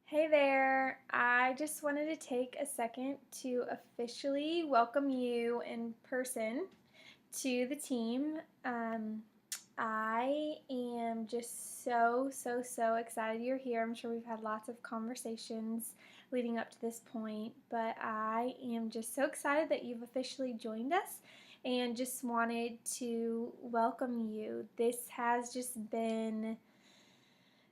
Hey there! I just wanted to take a second to officially welcome you in person to the team. I am just so excited you're here. I'm sure we've had lots of conversations leading up to this point, but I am just so excited that you've officially joined us and just wanted to welcome you. This has just been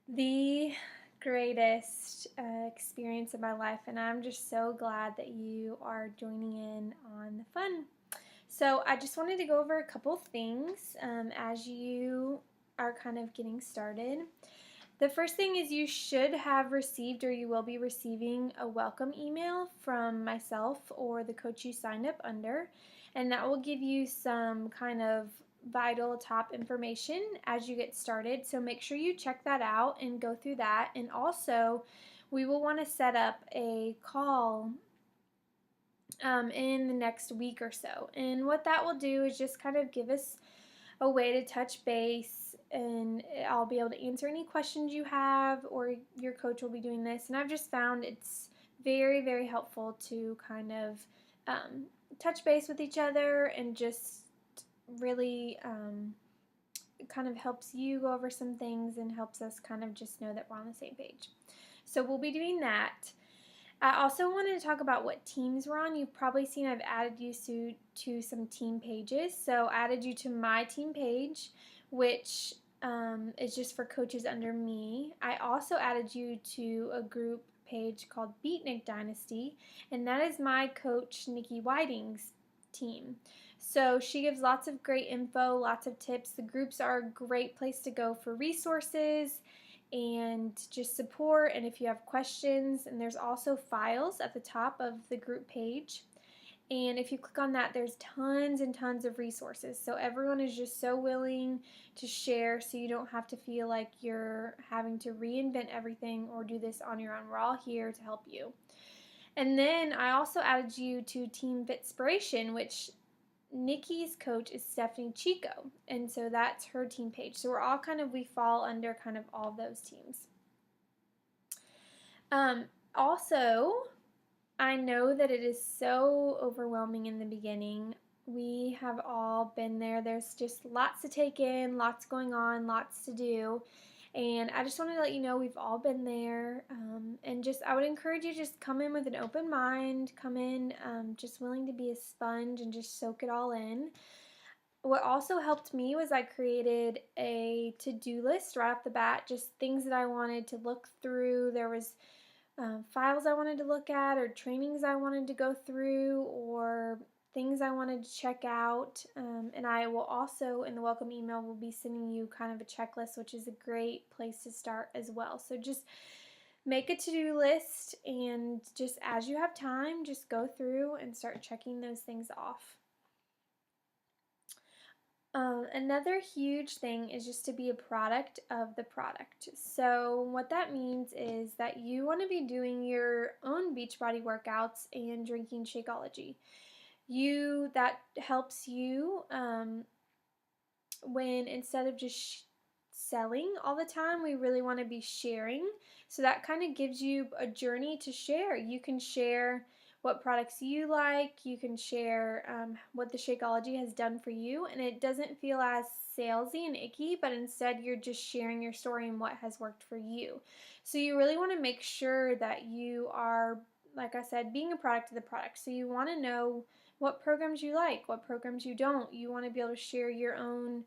the greatest experience of my life, and I'm just so glad that you are joining in on the fun. So, I just wanted to go over a couple things as you are kind of getting started. The first thing is you should have received or you will be receiving a welcome email from myself or the coach you signed up under, and that will give you some kind of vital top information as you get started. So make sure you check that out and go through that. And also, we will want to set up a call in the next week or so. And what that will do is just kind of give us a way to touch base, and I'll be able to answer any questions you have, or your coach will be doing this. And I've just found it's very helpful to kind of touch base with each other and just really kind of helps you go over some things and helps us kind of just know that we're on the same page. So we'll be doing that. I also wanted to talk about what teams we're on. You've probably seen I've added you to some team pages. So I added you to my team page, which is just for coaches under me. I also added you to a group page called Beatnik Dynasty, and that is my coach Nikki Whiting's team. So she gives lots of great info, lots of tips. The groups are a great place to go for resources and just support, and if you have questions. And there's also files at the top of the group page, and if you click on that, there's tons and tons of resources. So everyone is just so willing to share, so you don't have to feel like you're having to reinvent everything or do this on your own. We're all here to help you. And then I also added you to Team Fitspiration, which Nikki's coach is Stephanie Chico, and so that's her team page. So we're all we fall under kind of all those teams. Also, I know that it is so overwhelming in the beginning. We have all been there. There's just lots to take in, lots going on, lots to do. And I just wanted to let you know we've all been there. And just, I would encourage you to just come in with an open mind, come in just willing to be a sponge and just soak it all in. What also helped me was I created a to-do list right off the bat, just things that I wanted to look through. There was files I wanted to look at, or trainings I wanted to go through, or things I wanted to check out. And I will also, in the welcome email, will be sending you kind of a checklist, which is a great place to start as well. So just make a to-do list, and just as you have time, just go through and start checking those things off. Another huge thing is just to be a product of the product. So what that means is that you want to be doing your own Beachbody workouts and drinking Shakeology. That helps you when, instead of just selling all the time, we really want to be sharing. So that kind of gives you a journey to share. You can share what products you like. You can share what the Shakeology has done for you, and it doesn't feel as salesy and icky, but instead you're just sharing your story and what has worked for you. So you really want to make sure that you are, like I said, being a product of the product. So you want to know what programs you like, what programs you don't. You want to be able to share your own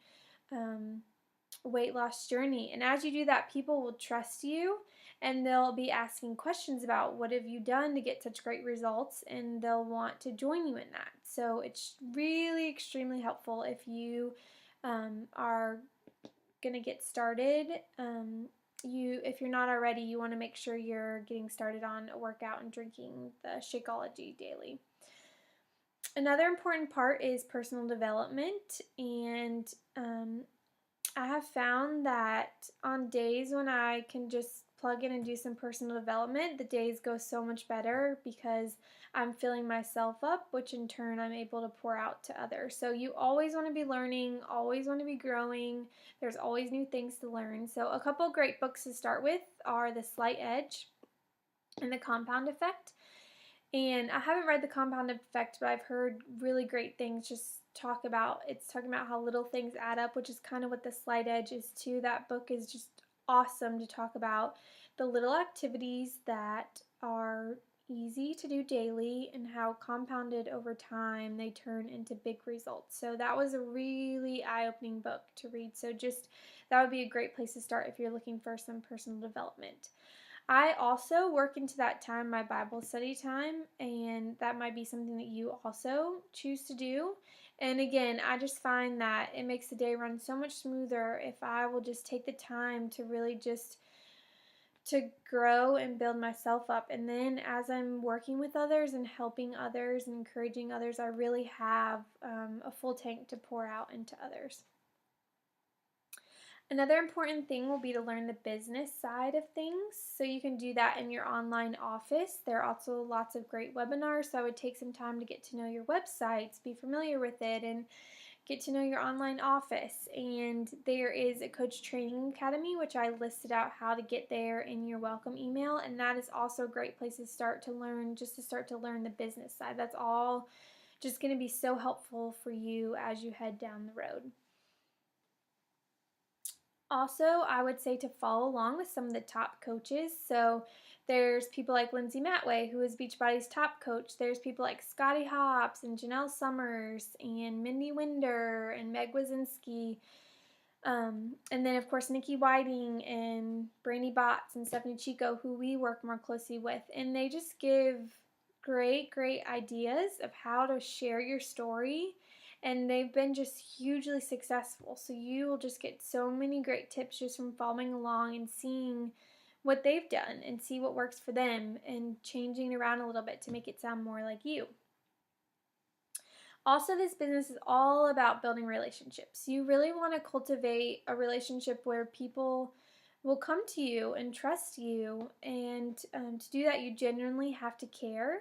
weight loss journey. And as you do that, people will trust you, and they'll be asking questions about what have you done to get such great results, and they'll want to join you in that. So it's really extremely helpful if you are going to get started. If you're not already, you want to make sure you're getting started on a workout and drinking the Shakeology daily. Another important part is personal development, and I have found that on days when I can just plug in and do some personal development, the days go so much better because I'm filling myself up, which in turn I'm able to pour out to others. So you always want to be learning, always want to be growing. There's always new things to learn. So a couple great books to start with are The Slight Edge and the compound effect. And I haven't read the compound effect, but I've heard really great things talking about how little things add up, which is kind of what the Slight Edge is too. That book is just awesome to talk about the little activities that are easy to do daily and how compounded over time they turn into big results. So that was a really eye-opening book to read. So just that would be a great place to start if you're looking for some personal development. I also work into that time my Bible study time, and that might be something that you also choose to do. And again, I just find that it makes the day run so much smoother if I will just take the time to really just to grow and build myself up. And then as I'm working with others and helping others and encouraging others, I really have a full tank to pour out into others. Another important thing will be to learn the business side of things. So you can do that in your online office. There are also lots of great webinars. So I would take some time to get to know your websites, be familiar with it, and get to know your online office. And there is a Coach Training Academy, which I listed out how to get there in your welcome email. And that is also a great place to start to learn the business side. That's all just going to be so helpful for you as you head down the road. Also, I would say to follow along with some of the top coaches. So there's people like Lindsay Matway, who is Beachbody's top coach. There's people like Scotty Hops and Janelle Summers and Mindy Winder and Meg Wazinski. And then, of course, Nikki Whiting and Brandy Botts and Stephanie Chico, who we work more closely with. And they just give great ideas of how to share your story. And they've been just hugely successful. So you will just get so many great tips just from following along and seeing what they've done and see what works for them and changing around a little bit to make it sound more like you. Also, this business is all about building relationships. You really want to cultivate a relationship where people will come to you and trust you. And to do that, you genuinely have to care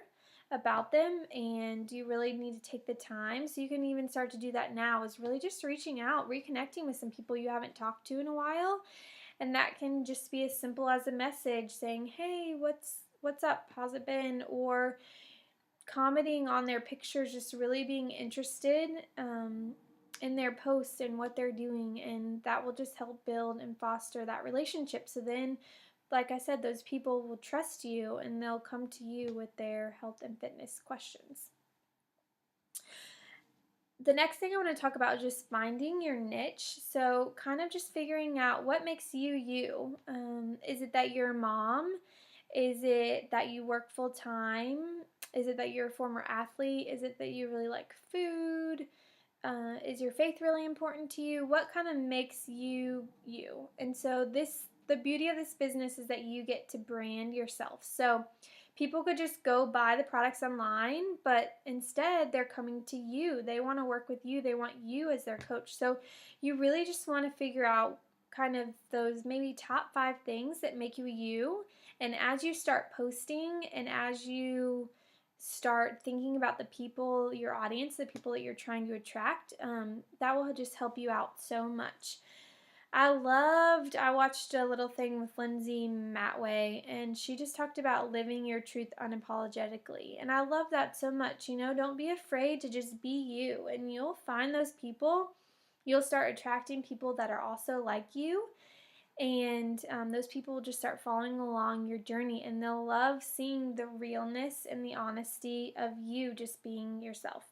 about them, and you really need to take the time. So you can even start to do that now, is really just reaching out, reconnecting with some people you haven't talked to in a while. And that can just be as simple as a message saying, hey, what's up? How's it been? Or commenting on their pictures, just really being interested in their posts and what they're doing, and that will just help build and foster that relationship. So then, like I said, those people will trust you and they'll come to you with their health and fitness questions. The next thing I want to talk about is just finding your niche. So kind of just figuring out what makes you you. Is it that you're a mom? Is it that you work full time? Is it that you're a former athlete? Is it that you really like food? Is your faith really important to you? What kind of makes you you? And so the beauty of this business is that you get to brand yourself. So people could just go buy the products online, but instead they're coming to you. They want to work with you. They want you as their coach. So you really just want to figure out kind of those maybe top 5 things that make you you. And as you start posting and as you start thinking about the people, your audience, the people that you're trying to attract, that will just help you out so much. I watched a little thing with Lindsay Matway, and she just talked about living your truth unapologetically. And I love that so much. Don't be afraid to just be you, and you'll find those people. You'll start attracting people that are also like you, and those people will just start following along your journey, and they'll love seeing the realness and the honesty of you just being yourself.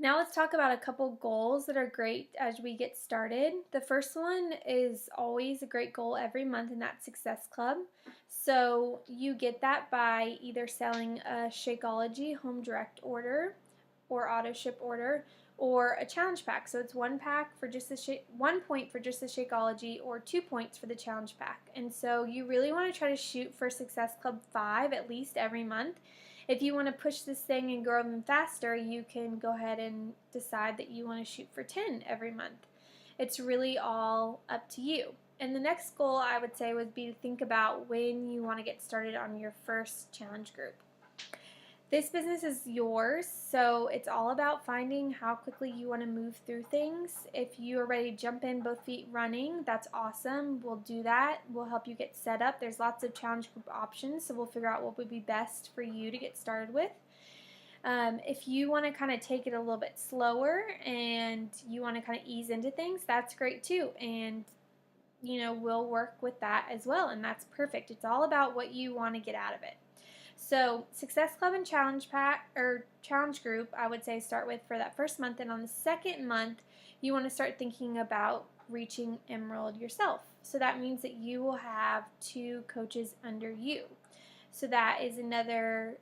Now let's talk about a couple goals that are great as we get started. The first one is always a great goal every month, and that's Success Club. So you get that by either selling a Shakeology home direct order or auto ship order, or a challenge pack. So it's 1 pack for just the 1 point for just the Shakeology, or 2 points for the challenge pack. And so you really want to try to shoot for Success Club 5 at least every month. If you want to push this thing and grow them faster, you can go ahead and decide that you want to shoot for 10 every month. It's really all up to you. And the next goal I would say would be to think about when you want to get started on your first challenge group. This business is yours, so it's all about finding how quickly you want to move through things. If you are ready to jump in both feet running, that's awesome. We'll do that. We'll help you get set up. There's lots of challenge group options, so we'll figure out what would be best for you to get started with. If you want to kind of take it a little bit slower and you want to kind of ease into things, that's great too. And we'll work with that as well, and that's perfect. It's all about what you want to get out of it. So Success Club and Challenge Pack or Challenge Group, I would say start with for that first month, and on the second month, you want to start thinking about reaching Emerald yourself. So that means that you will have 2 coaches under you. So that is another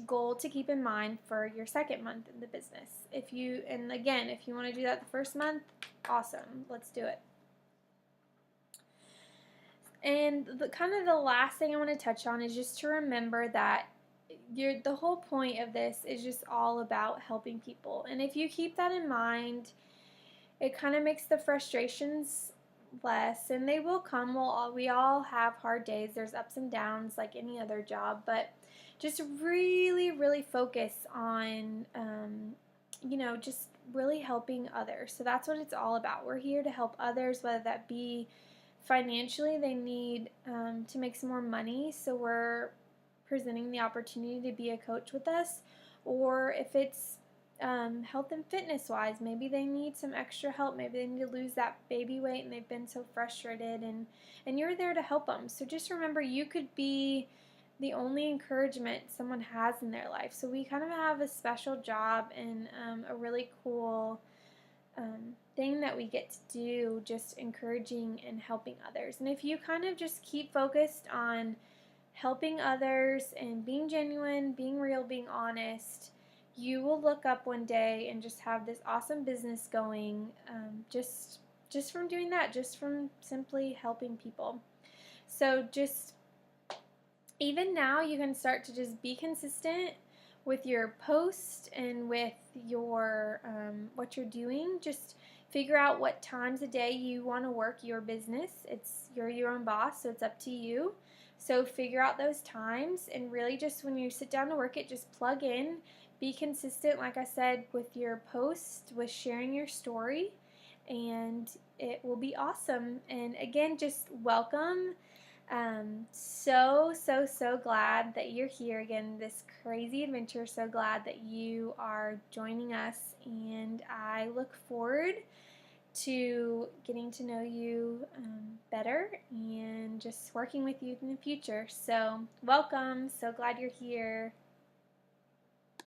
goal to keep in mind for your second month in the business. If you want to do that the first month, awesome. Let's do it. And the last thing I want to touch on is just to remember that the whole point of this is just all about helping people. And if you keep that in mind, it kind of makes the frustrations less, and they will come. We all have hard days. There's ups and downs like any other job, but just really, really focus on, just really helping others. So that's what it's all about. We're here to help others, whether that be financially, they need to make some more money, so we're presenting the opportunity to be a coach with us, or if it's health and fitness wise, maybe they need some extra help, maybe they need to lose that baby weight and they've been so frustrated, and you're there to help them. So just remember, you could be the only encouragement someone has in their life. So we kind of have a special job and a really cool thing that we get to do, just encouraging and helping others. And if you kind of just keep focused on helping others and being genuine, being real, being honest, you will look up one day and just have this awesome business going, just from doing that, just from simply helping people. So just even now, you can start to just be consistent with your post and with your what you're doing. Just figure out what times a day you want to work your business. You're your own boss, so it's up to you. So figure out those times, and really just when you sit down to work it, just plug in. Be consistent, like I said, with your post, with sharing your story, and it will be awesome. And again, just welcome. So glad that you're here again, this crazy adventure. So glad that you are joining us, and I look forward to getting to know you better and just working with you in the future. So welcome. So glad you're here.